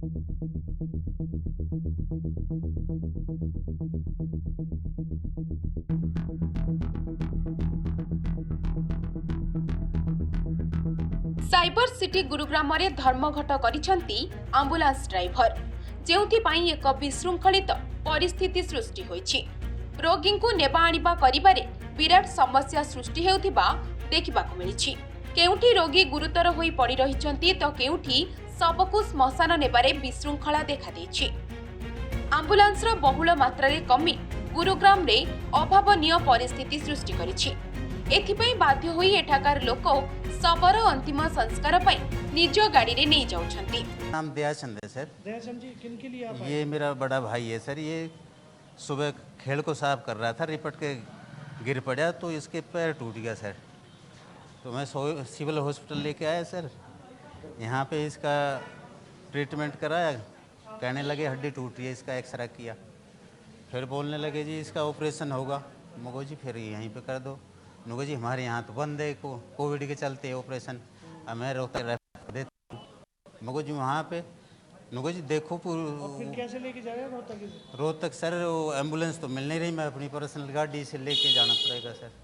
Cyber city Gurugram रे धर्मघट करिसंती ambulance driver जेउथिपाई एक विशृंखलित परिस्थिति सृष्टि होइछि। रोगी को नेबा आनिबा करिबारे विराट समस्या सृष्टि हेउथिबा देखिबाकु मिलिछि। केउठी रोगी गुरुतर होई पड़ी रहिसंती तो केउठी सबकु श्मशान नेबारे विशृंखला देखा देछि। आंबुलांस रो बहुल मात्रा रे कमी गुरुग्राम रे अभावनीय परिस्थिति सृष्टि करिछि। एथिपई बाध्य होई एठाकार लोक शवर अंतिम संस्कार पई निज गाड़ी रे नहीं जाउछंती। नाम दयाचंद है सर। दयाचंद जी, किन के लिए आप ये मेरा बड़ा भाई है सर। ये सुबह खेल को साफ कर रहा था, रिपट के गिर पड़ा तो इसके पैर टूट गया सर। तो मैं सिविल हॉस्पिटल लेके आया सर। यहाँ पे इसका ट्रीटमेंट कराया, कहने लगे हड्डी टूट रही है, इसका एक्सरे किया, फिर बोलने लगे जी इसका ऑपरेशन होगा। मगो जी फिर यहीं पे कर दो। नुगो जी हमारे यहाँ तो बंद है, कोविड के चलते ऑपरेशन, अब मैं रोहतक रेफर देता हूँ। मगो जी वहाँ पे नुगो जी देखो फिर कैसे लेके जा रहे हैं रोहतक? रोहतक सर वो एम्बुलेंस तो मिल नहीं रही, मैं अपनी पर्सनल गाड़ी से लेके जाना पड़ेगा सर।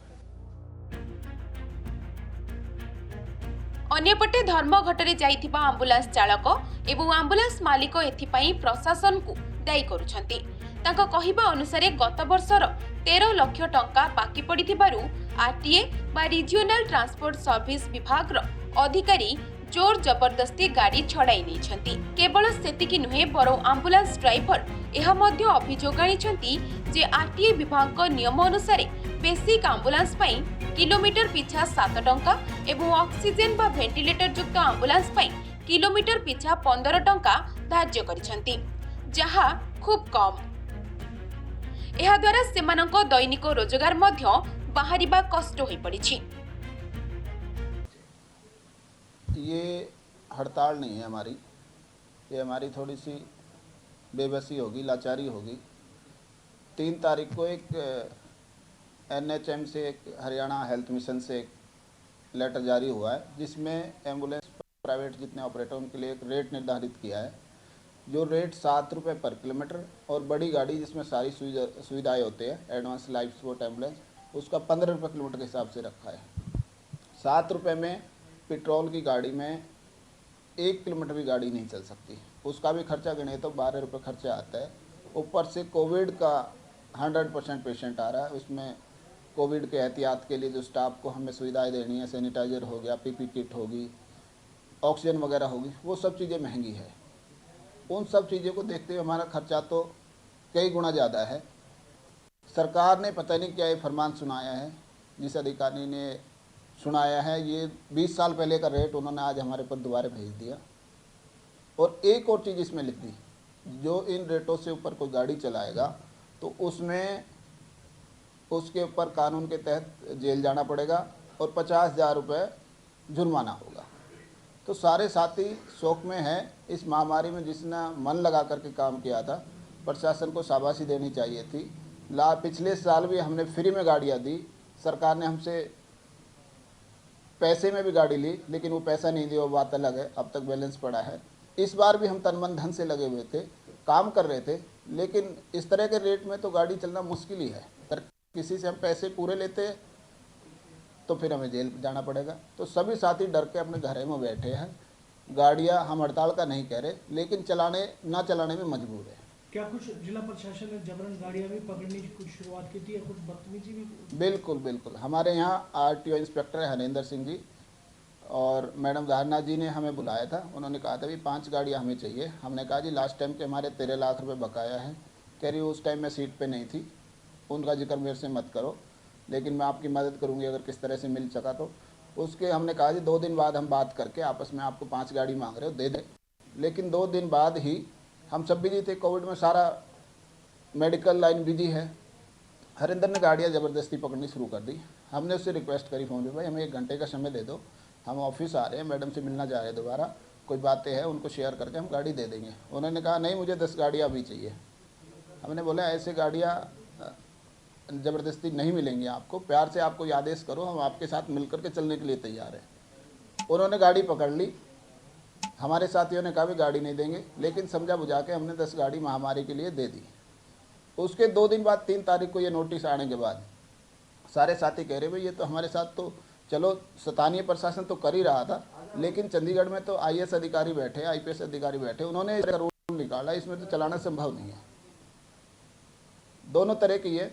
अन्यपटे धर्मघटरे जाइथिबा आंबुलांस चालक एवं आंबुलांस मालिक एथिपाई प्रशासन को दायी करुछंती। तांका कहिबा अनुसार गत वर्षर 13 लाख टंका बाकी पड़िथिबारु आरटीए बा रिजियोनल ट्रांसपोर्ट सर्विस विभाग रो अधिकारी जोर जबरदस्ती गाड़ी छड़ाई नहीं। केवल सेतिकी नुहे बरं आंबुलांस ड्राइवर यह मध्य अभियोग आनिछंती जे आरटीए विभाग को नियम अनुसार बेसिक आंबुलांस पई किलोमीटर पिछा 7 टंका एवं ऑक्सीजन बा वेंटिलेटर युक्त आंबुलांस पई किलोमीटर पिछा 15 टंका धार्य करिसंती, जहा खूब कम। एहा द्वारा सेमानंको दैनिक रोजगार मध्य बाहरिबा कष्ट होई पड़िछि। ये हड़ताल नहीं है हमारी, ये हमारी थोड़ी सी बेबसी होगी, लाचारी होगी। 3 तारीख को एक NHM से, एक हरियाणा हेल्थ मिशन से एक लेटर जारी हुआ है, जिसमें एम्बुलेंस प्राइवेट जितने ऑपरेटर उनके लिए एक रेट निर्धारित किया है। जो रेट 7 रुपये पर किलोमीटर, और बड़ी गाड़ी जिसमें सारी सुविधाएँ होते हैं, एडवांस लाइफ सपोर्ट एम्बुलेंस, उसका 15 रुपये किलोमीटर के हिसाब से रखा है। 7 रुपये में पेट्रोल की गाड़ी में 1 किलोमीटर भी गाड़ी नहीं चल सकती, उसका भी खर्चा गिने तो 12 रुपये खर्चा आता है। ऊपर से कोविड का 100% पेशेंट आ रहा है, उसमें कोविड के एहतियात के लिए जो स्टाफ को हमें सुविधाएं देनी है, सैनिटाइज़र हो गया, PP किट होगी, ऑक्सीजन वगैरह होगी, वो सब चीज़ें महंगी है। उन सब चीज़ों को देखते हुए हमारा खर्चा तो कई गुना ज़्यादा है। सरकार ने पता नहीं क्या ये फरमान सुनाया है, जिस अधिकारी ने सुनाया है, ये 20 साल पहले का रेट उन्होंने आज हमारे पर दोबारा भेज दिया। और एक और चीज़ इसमें लिख दी, जो इन रेटों से ऊपर कोई गाड़ी चलाएगा तो उसमें उसके ऊपर कानून के तहत जेल जाना पड़ेगा और 50,000 रुपये जुर्माना होगा। तो सारे साथी शौक में हैं। इस महामारी में जिसने मन लगा करके काम किया था, प्रशासन को शाबाशी देनी चाहिए थी। पिछले साल भी हमने फ्री में गाड़ियाँ दी, सरकार ने हमसे पैसे में भी गाड़ी ली, लेकिन वो पैसा नहीं दिया, वो बात अलग है, अब तक बैलेंस पड़ा है। इस बार भी हम तन मन धन से लगे हुए थे, काम कर रहे थे, लेकिन इस तरह के रेट में तो गाड़ी चलना मुश्किल ही है। अगर किसी से हम पैसे पूरे लेते तो फिर हमें जेल जाना पड़ेगा। तो सभी साथी डर के अपने घरों में बैठे हैं। गाड़ियां हम हड़ताल का नहीं कह रहे, लेकिन ना चलाने में मजबूर है। क्या कुछ जिला प्रशासन ने जबरन गाड़ियां भी पकड़ने की कुछ शुरुआत की थी या कुछ बदतमीजी भी? बिल्कुल बिल्कुल। हमारे यहाँ RTO इंस्पेक्टर है हरिंदर सिंह जी, और मैडम धारणा जी ने हमें बुलाया था। उन्होंने कहा था भी 5 गाड़ियाँ हमें चाहिए। हमने कहा जी लास्ट टाइम के हमारे 13 लाख रुपये बकाया है। कह रही उस टाइम मैं सीट पे नहीं थी, उनका जिक्र मेरे से मत करो, लेकिन मैं आपकी मदद करूँगी अगर किस तरह से मिल सका तो। उसके हमने कहा जी 2 दिन बाद हम बात करके आपस में आपको 5 गाड़ी मांग रहे हो दे दें। लेकिन 2 दिन बाद ही हम सब बिजी थे, कोविड में सारा मेडिकल लाइन बिजी है। हरिंदर ने गाड़ियाँ ज़बरदस्ती पकड़नी शुरू कर दी। हमने उससे रिक्वेस्ट करी फ़ोन पे, भाई हमें 1 घंटे का समय दे दो, हम ऑफिस आ रहे हैं, मैडम से मिलना जा रहे हैं दोबारा, कोई बातें हैं उनको शेयर करके हम गाड़ी दे देंगे। उन्होंने कहा नहीं, मुझे 10 गाड़ियाँ अभी चाहिए। हमने बोला ऐसे गाड़ियाँ ज़बरदस्ती नहीं मिलेंगी आपको, प्यार से आपको आदेश करो, हम आपके साथ मिल कर के चलने के लिए तैयार हैं। उन्होंने गाड़ी पकड़ ली, हमारे साथियों ने कहा भी गाड़ी नहीं देंगे, लेकिन समझा बुझा के हमने 10 गाड़ी महामारी के लिए दे दी। उसके 2 दिन बाद 3 तारीख को ये नोटिस आने के बाद सारे साथी कह रहे भाई ये तो हमारे साथ तो चलो स्थानीय प्रशासन तो कर ही रहा था, लेकिन चंडीगढ़ में तो IAS अधिकारी बैठे, IPS अधिकारी बैठे, उन्होंने इसका रूल निकाला, इसमें तो चलाना संभव नहीं है। दोनों तरह की है।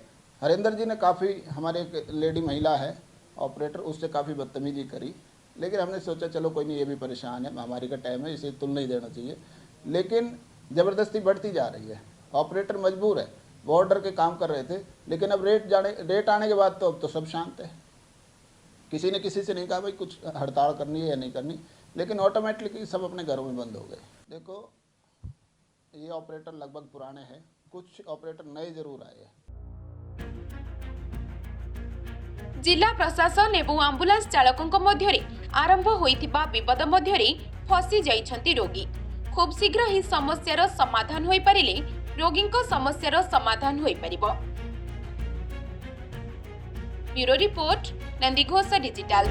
हरिंदर जी ने काफ़ी, हमारे एक लेडी महिला है ऑपरेटर, उससे काफ़ी बदतमीजी करी, लेकिन हमने सोचा चलो कोई नहीं, ये भी परेशान है, महामारी का टाइम है, इसे तुल नहीं देना चाहिए। लेकिन ज़बरदस्ती बढ़ती जा रही है, ऑपरेटर मजबूर है, वो ऑर्डर के काम कर रहे थे, लेकिन अब रेट आने के बाद तो अब तो सब शांत है। किसी ने किसी से नहीं कहा भाई कुछ हड़ताल करनी है या नहीं करनी, लेकिन ऑटोमेटिकली सब अपने घरों में बंद हो गए। देखो ये ऑपरेटर लगभग पुराने हैं, कुछ ऑपरेटर नए जरूर आए हैं। जिला प्रशासन एवं आंबुलांस चालकों मध्य आरंभ होइथिबा विपद मध्य फसी जाइछंती रोगी। खूब शीघ्र ही समस्यार समाधान होई परिले रोगी समस्यार समाधान होई परिबो। Bureau report Nandighosh digital.